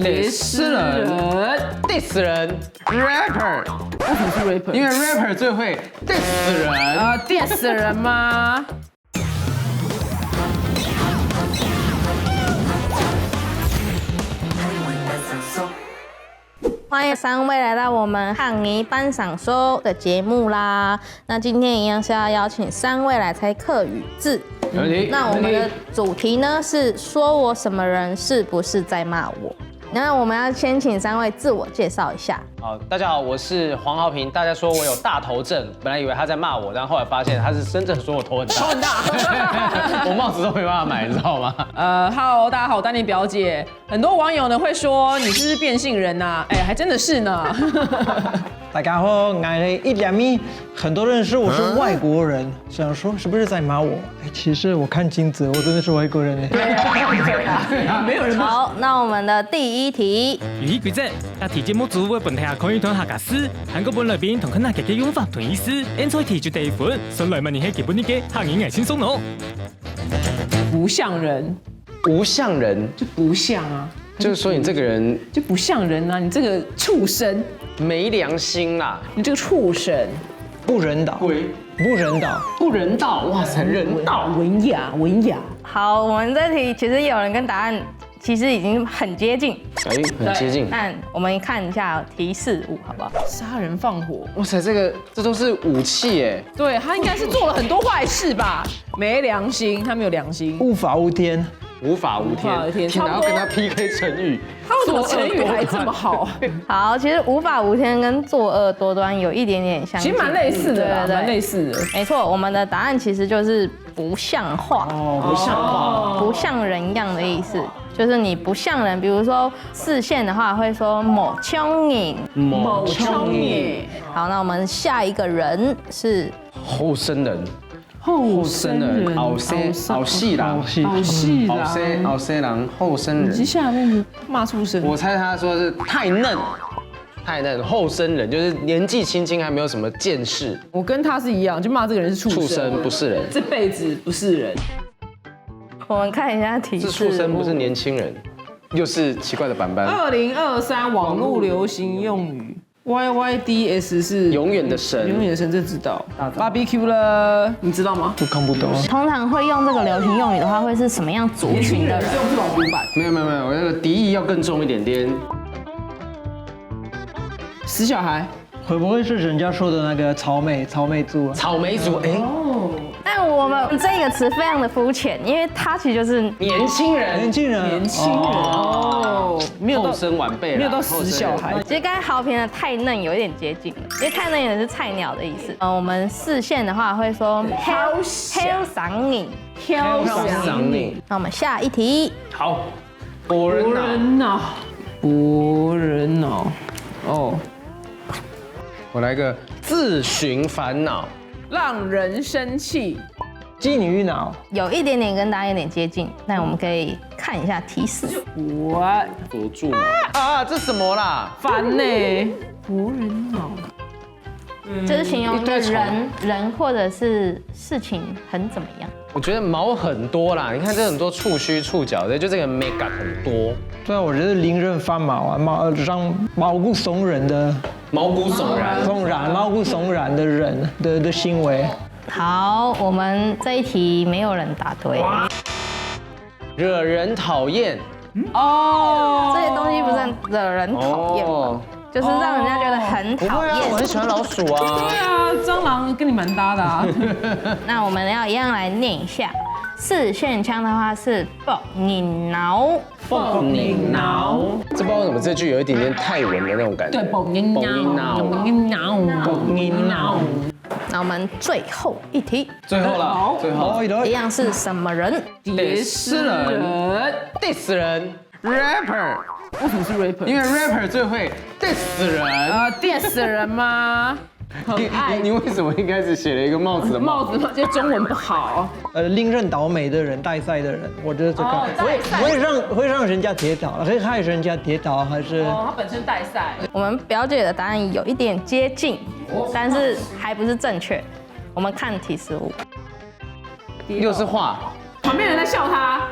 叠诗人，diss 人 ，rapper。为什么是 rapper？ 因为 rapper 最会 diss 人。diss 人吗？欢迎3位来到我们汉尼班赏说的节目啦。那今天一样是要邀请3位来猜客语字。没问题。那我们的主题呢是说我什么人是不是在骂我？那我们要先请3位自我介绍一下。好，大家好，我是黄豪平。大家说我有大头症，本来以为他在骂我，但后来发现他是真正说我头很大。头很大，我帽子都没办法买，你知道吗？Hello， 大家好，我丹妮表姐。很多网友呢会说你是不是变性人呐？哎，还真的是呢。大家好，我一两米，很多人说我是外国人，想说是不是在骂我？哎，其实我看镜子，我真的是外国人哎。对啊，没有人骂。好，那我们的第一题。有規則，答題節目組會本題下可以同下格斯，韓國本裏邊同佢那嘅用法同意思，因此題絕第一款，上來問你係基本啲嘅客語藝先鬆腦。不像人，不像人就不像啊，就是说你这个人就不像人啊，你这个畜生，没良心啦，你这个畜生，不人道，不人道，不人道，哇塞，人道，文雅，文雅。好，我们这题其实有人跟答案其实已经很接近，哎，很接近。但我们看一下提示物好不好？杀人放火，哇塞，这都是武器哎。对他应该是做了很多坏事吧？没良心，他没有良心，无法无天。无法无天，天哪，要跟他 PK 成语，他为什么成语还这么好？好，其实无法无天跟作恶多端有一点点相近，其实蛮类似的啦，对蛮类似的。没错，我们的答案其实就是不像话，不像话，不像人样的意思。就是你不像人，比如说视线的话会说某聪颖，某聪颖。好，那我们下一个人是后生人。后生人，后细郎，后生人，后生人。你下面骂出声。我猜他说是太嫩，后生人就是年纪轻轻还没有什么见识。我跟他是一样，就骂这个人是畜生，不是人，这辈子不是人。我们看一下提示，是畜生，不是年轻人，又是奇怪的版本。2023网络流行用语。YYDS 是永远的神，永远的神，这知道。Barbecue 了，你知道吗？都看不懂。通常会用这个流行用语的话，会是什么样族群的人？用不懂古板。没有，我那个敌意要更重一点点。死小孩，会不会是人家说的那个草莓族啊？草莓族，哎。但我们这个词非常的肤浅，因为它其实就是年轻人哦，没有到后生晚辈，没有到死小孩。其实刚才豪平的太嫩有一点接近了，因为太嫩也是菜鸟的意思。我们视线的话会说挑赏你，那我们下一题。好，博人脑，哦，我来个自寻烦恼。让人生气，鸡女脑有一点点跟大家有点接近，但我们可以看一下提示。我锁住啊，这什么啦？烦呢，博人脑，这是形容一个人或者是事情很怎么样。我觉得毛很多啦，你看这很多触须触角的，就这个 mega 很多。对啊，我觉得令人发毛啊，让毛骨悚然的。毛骨悚然的人的行为。好，我们这一题没有人答对。惹人讨厌。这些东西不是很惹人讨厌吗？就是让人家觉得很讨厌。我很喜欢老鼠啊。对啊，蟑螂跟你蛮搭的啊。那我们要一样来念一下。四线腔的话是爆你挠，这不知道为什么这句有一点点泰文的那种感觉。对，爆你挠。那我们最后一题，最后一样是什么人？叠诗人，diss 人 ，rapper。为什么是 rapper？ 因为 rapper 最会 diss 人。diss 人吗？你为什么一开始写了一个帽子的帽子？就中文不好。令人倒霉的人，带赛的人，我觉得这个会让人家跌倒，会害人家跌倒，还是？他本身带赛。我们表姐的答案有一点接近，但是还不是正确。我们看提示物，又是画，旁边人在笑他。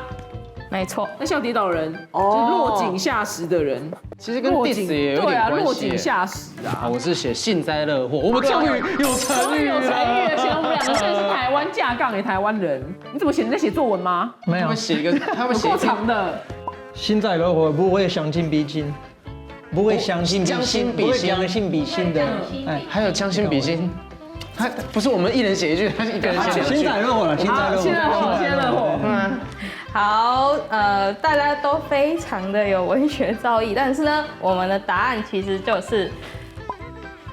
没错。那笑跌倒人，就是落井下石的人。其实跟 diss 也有对啊，点关系。落井下石啊。我是写幸灾乐祸，我们终于有成语有成语了，了。显得我们两个真的是台湾架杠台湾人。你怎么写？你在写作文吗？没有他们，写一个，他们有够写一长的。幸灾乐祸不会相敬比心，不会相敬将比心，不会心比心将心比心的。哎，还有将心比心，他不是我们一人写一句，他是一个人写两句。幸灾乐祸了，幸灾乐祸，现在火，现在火。好，大家都非常的有文学造诣，但是呢，我们的答案其实就是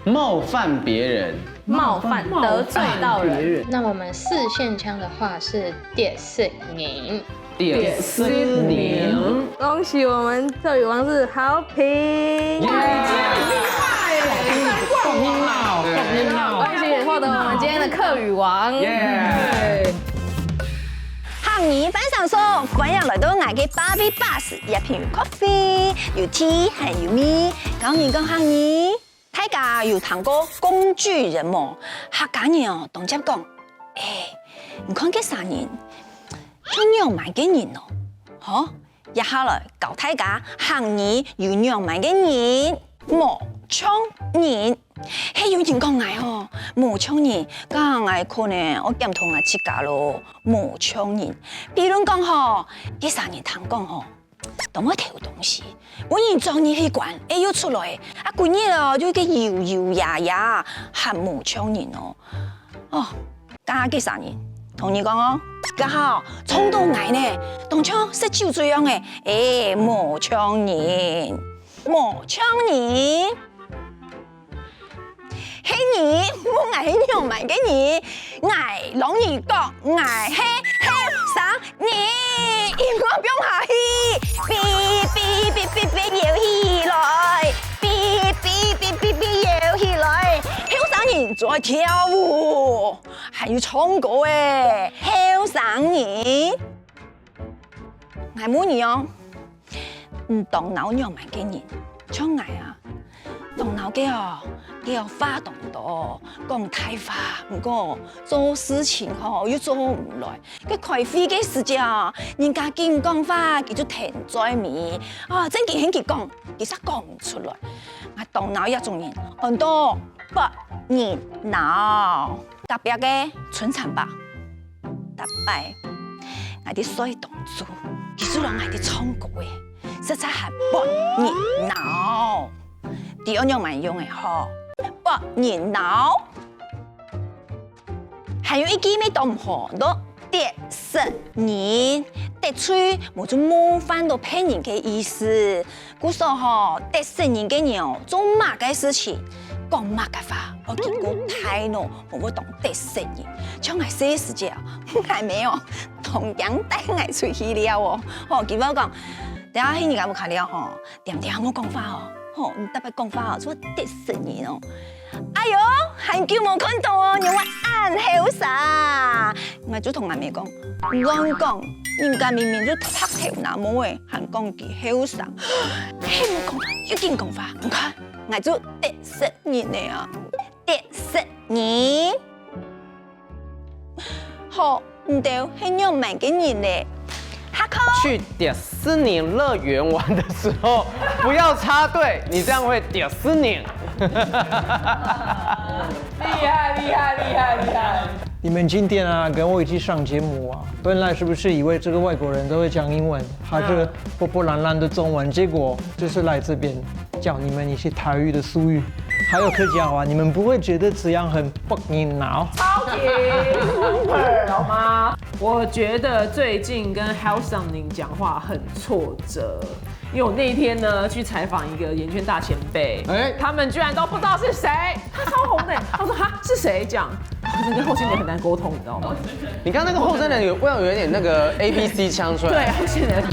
冒犯别人，冒犯、得罪到人。那我们四线腔的话是跌死你。跌死你。恭喜我们特语王是好评，恭喜获得我们今天的客语王。客語班上說，歡迎來到我嘅巴比巴士，一瓶 coffee， 有 tea 還有米。講完講客語，大家有聽過工具人冇？客家人哦，同接講，你看這3年，像養埋嘅人咯，嗬，一下來教大家客語有養埋嘅人，冇搶人。係有人講我哦，冇搶人，咁我可能我檢討我自家咯，冇搶人。比如講吼，呢3年聽講吼，當我偷東西，我人裝嘢氣管，要出來，啊幾日咯就個搖搖呀呀，還冇搶人哦。哦，咁呢3年，同你講哦，咁好，衝到捱呢，當槍食酒醉樣嘅，冇搶人，冇搶人。係你，我係養埋嘅你，係老二角，係生你，我變下去，搖起來，搖起來，後生人在跳舞，還要唱歌誒，後生人，係冇你哦，動腦養埋嘅人，唱藝啊，動腦嘅哦。要發動到講大話，唔過做事情吼又做唔來。佢開會嘅時間，人家見講話，佢就停在面。啊，真見佢講，其實講唔出來。我動腦一種人，很多不熱鬧，特別嘅春產吧，特別我啲衰動作，其實讓我啲唱歌嘅，實在係不熱鬧。第二樣咪用嘅嗬。不熱鬧，還有一句咩都唔好咯，跌死人，跌出冇做冒犯到別人嘅意思。故說嗬，跌死人嘅人哦，做乜嘅事情，講乜嘅話，我見過太多冇會當跌死人。像我細時節，還沒有同樣帶我出去了哦。哦，結果講，等下你有冇看了吼？點點我講法哦。哦，你特別講法哦，做跌死人哦！哎呦，很久冇看到哦，讓我按後生。我就同阿妹講，亂講，人家明明就拍頭那麼誒，還講佢後生，嘿冇講，要見講法，唔看，我就跌死人嚟啊，跌死人。好，唔對，係養埋嘅人咧。去迪士尼樂園玩的時候，不要插隊，你這樣會迪士尼。厲害厲害厲害厲害！你们今天啊跟我一起上节目啊，本来是不是以为这个外国人都会讲英文，还是破破烂烂的中文？结果就是来这边教你们一些台语的俗语，还有客家话，你们不会觉得这样很不热闹？超级 super 好吗？我觉得最近跟 Hellsounding 讲话很挫折，因为我那一天呢去采访一个演圈大前辈，他们居然都不知道是谁，他超红的，他说哈是谁这样，真的跟后线人很难沟通，你知道吗？你刚刚那个后生人有点那个 ABC 腔出来，对，后线人。